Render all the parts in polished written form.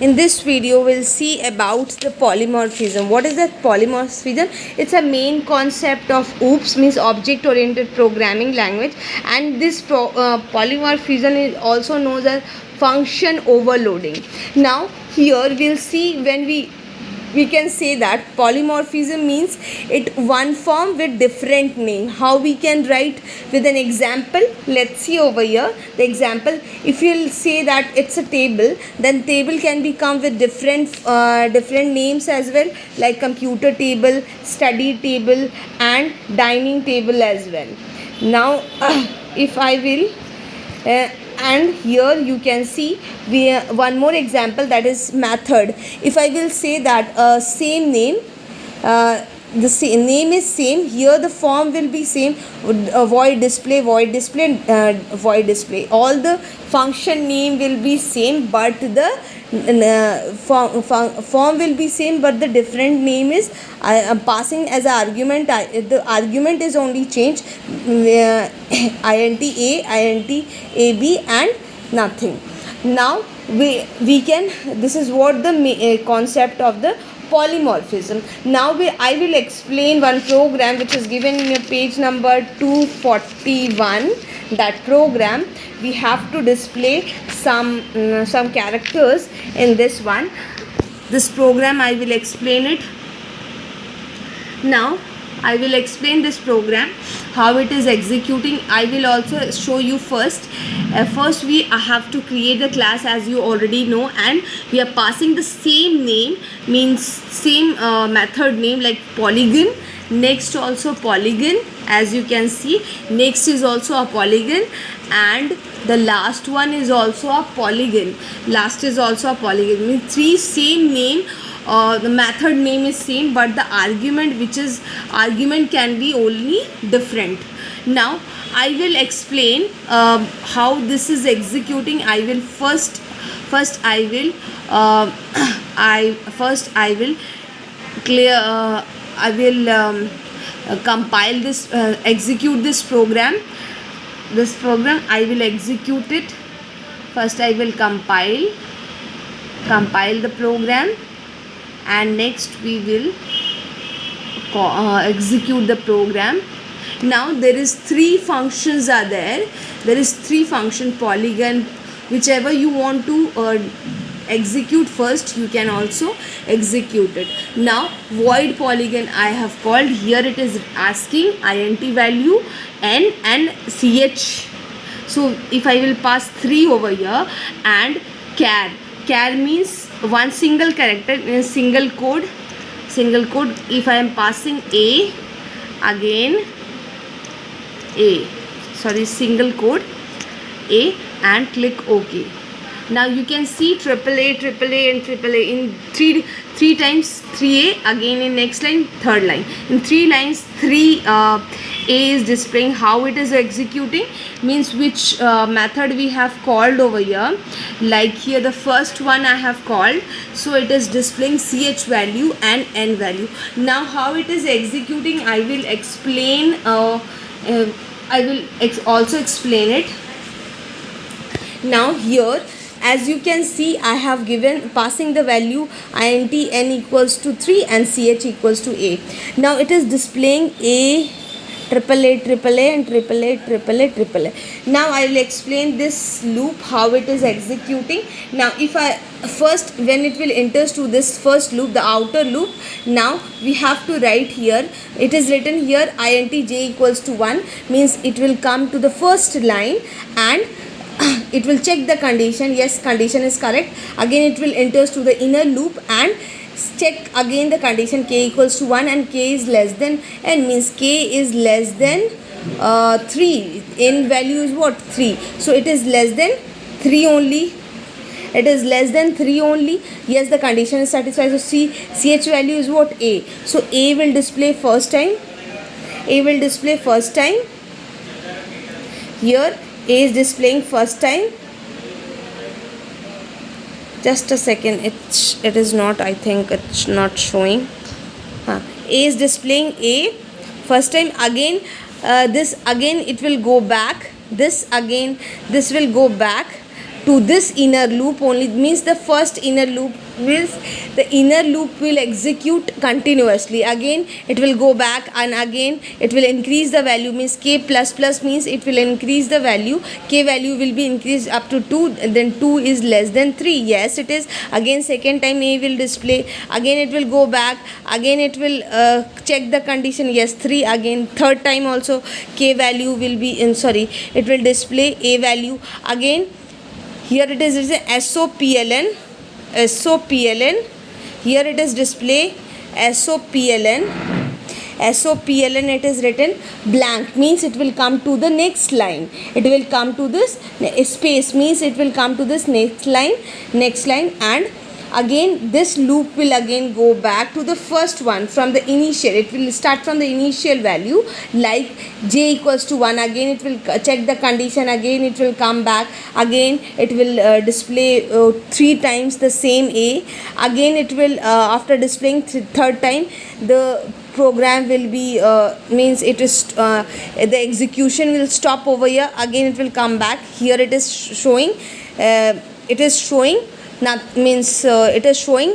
In this video, we'll see about the polymorphism. What is that polymorphism? It's a main concept of OOPS, means object oriented programming language, and this polymorphism is also known as function overloading. Now here we'll see when we can say that polymorphism means it one form with different name. How we can write with an example? Let's see over here the example. If you'll say that it's a table, then table can become with different names as well, like computer table, study table, and dining table as well. Now if I will and here you can see one more example, that is method. If I will say that same name, the same name is same, here the form will be same, void display, void display, void display. All the function name will be same, but the form will be same, but the different name is I am passing as an argument. The argument is only changed, int a, int ab, and nothing. Now we can, this is what the concept of the polymorphism. Now I will explain one program which is given in your page number 241. That program we have to display some characters in this one. This program I will explain it. Now I will explain this program, how it is executing. I will also show you first. First we have to create the class, as you already know, and we are passing the same name, means same method name, like polygon. Next also polygon, as you can see. Next is also a polygon, and the last one is also a polygon. Last is also a polygon. Means three same name. The method name is same, but the argument can be only different. Now I will explain how this is executing. I will first I will clear I will compile this, execute this program. This program I will execute it. First I will compile the program, and next we will execute the program. Now there is three functions are there. There is three function, polygon, whichever you want to execute first, you can also execute it. Now void polygon I have called. Here it is asking int value, n and ch. So if I will pass 3 over here, and char means one single character in single code. If I am passing a, again a, sorry, single code a, and click OK. Now you can see AAA and AAA in three times 3a, again in next line, third line. In 3 lines 3 a is displaying. How it is executing means which method we have called over here. Like here the first one I have called, so it is displaying ch value and n value. Now how it is executing, I will explain. I will also explain it. Now here, as you can see, I have given passing the value int n equals to 3 and ch equals to a. Now it is displaying a, AAA and AAA. Now I will explain this loop, how it is executing. Now if I first, when it will enters to this first loop, the outer loop, now we have to write here. It is written here int j equals to 1, means it will come to the first line and it will check the condition. Yes, condition is correct. Again it will enters to the inner loop and check again the condition, k equals to 1 and k is less than n, means k is less than 3. n value is what? 3. So it is less than 3 only. It is less than 3 only. Yes, the condition is satisfied. So ch value is what? a. So a will display first time. Here a is displaying first time. Just a second, it is not, I think it's not showing. A is displaying a first time. Again this, again it will go back. This will go back. to this inner loop only, means the first inner loop means the inner loop will execute continuously. Again it will go back and again it will increase the value, means k plus plus means it will increase the value, k value will be increased up to 2, then 2 is less than 3. Yes it is. Again second time a will display, again it will go back, again it will check the condition, yes 3. Again third time also k value will be in, sorry, it will display a value. Again here it is written SOPLN, SOPLN, here it is display SOPLN, SOPLN, it is written blank, means it will come to the next line, it will come to this space, means it will come to this next line, and again this loop will again go back to the first one from the initial, it will start from the initial value like j equals to 1, again it will check the condition, again it will come back, again it will display 3 times the same a, again it will after displaying third time the program will be means it is the execution will stop over here, again it will come back, here it is showing not means it is showing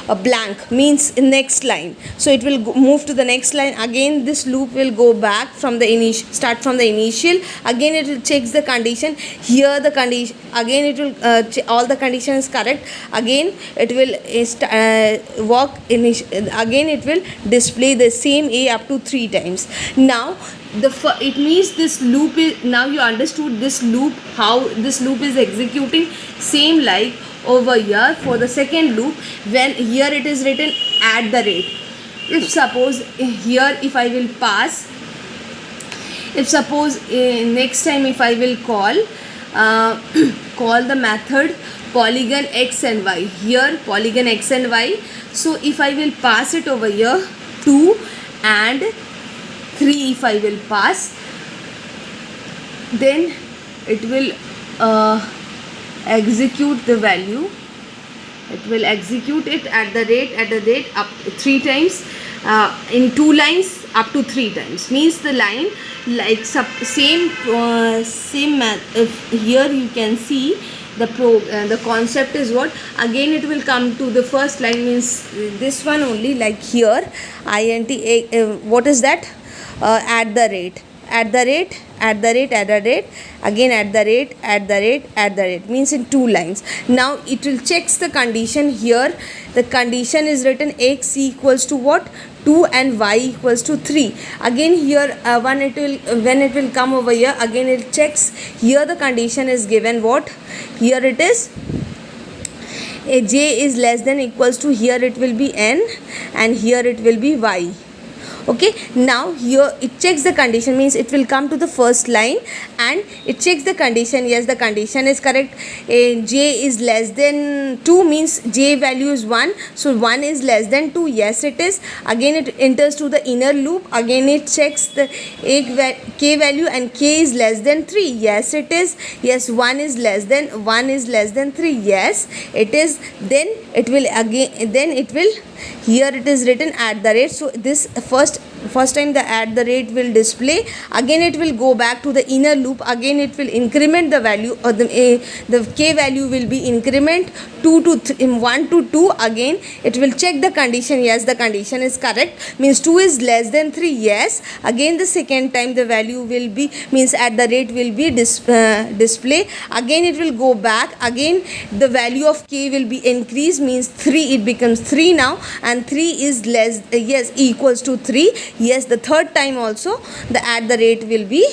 a blank, means next line, so it will move to the next line. Again this loop will go back from the initial, start from the initial, again it will checks the condition, here the condition, again it will all the conditions correct, again it will work again it will display the same a up to 3 times. Now it means this loop is, now you understood this loop, how this loop is executing, same like over here for the second loop, when here it is written at the rate. If suppose here if I will pass, if suppose next time if I will call call the method polygon x and y, here polygon x and y, so if I will pass it over here 2 and 3, if I will pass, then it will execute the value, it will execute it at the rate up 3 times in 2 lines up to 3 times, means the line like same math. If here you can see the concept is what, again it will come to the first line, means this one only, like here int what is that, at the rate, again at the rate, means in 2 lines. Now it will checks the condition, here the condition is written x equals to what, 2 and y equals to 3. Again here when it will come over here, again it checks, here the condition is given what, here it is j is less than equals to, here it will be n and here it will be y. Okay, now here it checks the condition, means it will come to the first line and it checks the condition, yes the condition is correct, j is less than 2, means j value is 1, so 1 is less than 2, yes it is. Again it enters to the inner loop, again it checks the k value and k is less than 3, yes it is, yes 1 is less than 3, yes it is. Then it will again, then it will, here it is written at the rate, so this first time the at the rate will display, again it will go back to the inner loop, again it will increment the value, or the k value will be increment 1 to 2, again it will check the condition, yes the condition is correct, means 2 is less than 3, yes. Again the second time the value will be, means at the rate will be display, again it will go back, again the value of k will be increased, means 3, it becomes 3 now, and 3 is less yes equals to 3, yes the third time also the at the rate will be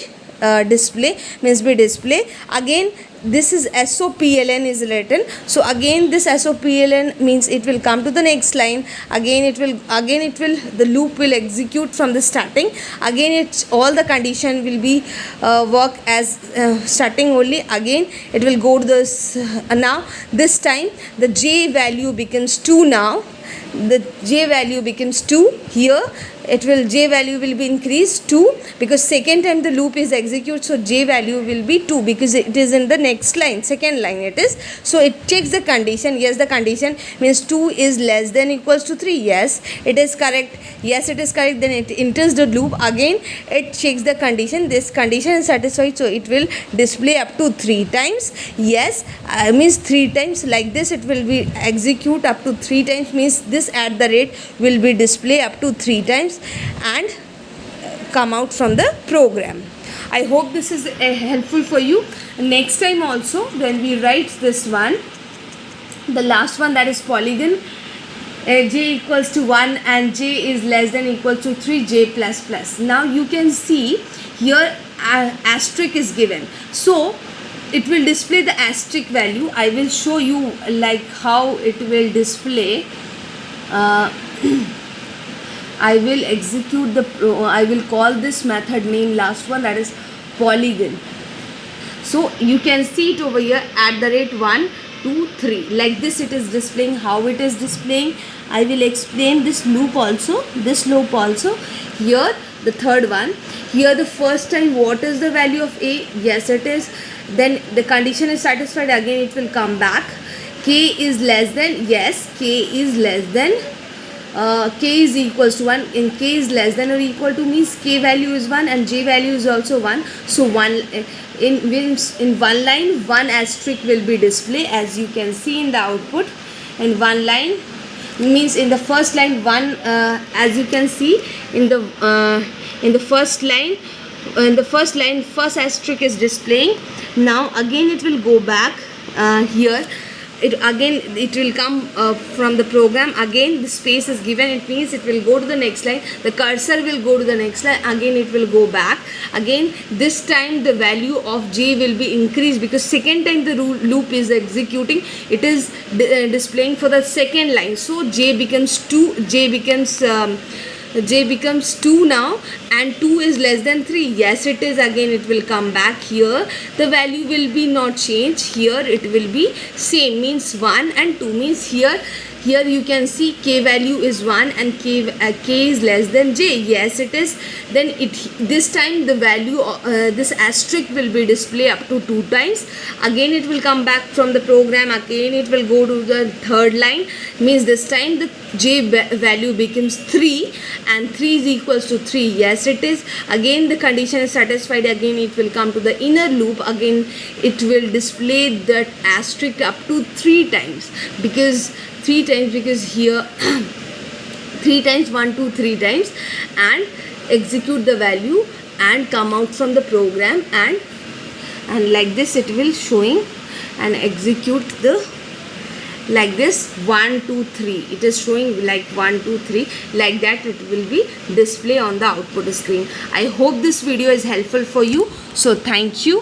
display, means be display. Again this is SOPLN is written, so again this SOPLN means it will come to the next line, again it will the loop will execute from the starting, again it's all the condition will be work as starting only, again it will go to this now this time the j value becomes 2, now the j value becomes 2, here j value will be increased 2 because second time the loop is executed, so j value will be 2 because it is in the next line, second line it is. So it checks the condition. Yes, the condition means 2 is less than equals to 3. Yes, it is correct. Yes, it is correct. Then it enters the loop. Again it checks the condition. This condition is satisfied, so it will display up to 3 times. Yes, means 3 times. Like this it will be execute up to 3 times, means this at the rate will be display up to 3 times and come out from the program. I hope this is helpful for you. Next time also when we write this one, the last one, that is polygon, j equals to 1 and j is less than equal to 3, j plus plus. Now you can see here asterisk is given, so it will display the asterisk value. I will show you like how it will display. I will execute the I will call this method name last one, that is polygon. So you can see it over here at the rate 1 2 3, like this it is displaying. How it is displaying, I will explain this loop also, here the third one. Here the first time, what is the value of a? Yes, it is. Then the condition is satisfied, again it will come back. K is less than, yes, k is less than, k is equals to 1, and k is less than or equal to means k value is 1 and j value is also 1. So in one line 1 asterisk will be displayed, as you can see in the output. In one line means in the first line 1, as you can see in the first line, first asterisk is displaying. Now again it will go back here. It will come from the program. Again the space is given, it means it will go to the next line. The cursor will go to the next line, again it will go back. Again this time the value of j will be increased because second time the loop is executing, it is displaying for the second line. So j becomes 2, j becomes 2 now, and 2 is less than 3. Yes, it is. Again it will come back here. The value will be not changed. Here it will be same, means 1 and 2, means here you can see k value is 1 and k is less than j. Yes, it is. Then this time the value this asterisk will be displayed up to 2 times. Again it will come back from the program. Again it will go to the third line, means this time the j value becomes 3 and 3 is equals to 3. Yes, it is. Again the condition is satisfied. Again it will come to the inner loop. Again it will display that asterisk up to 3 times because here 3 times, 1 2 3 times, and execute the value and come out from the program, and like this it will showing and execute the like this 1 2 3. It is showing like 1 2 3, like that it will be display on the output screen. I hope this video is helpful for you. So thank you.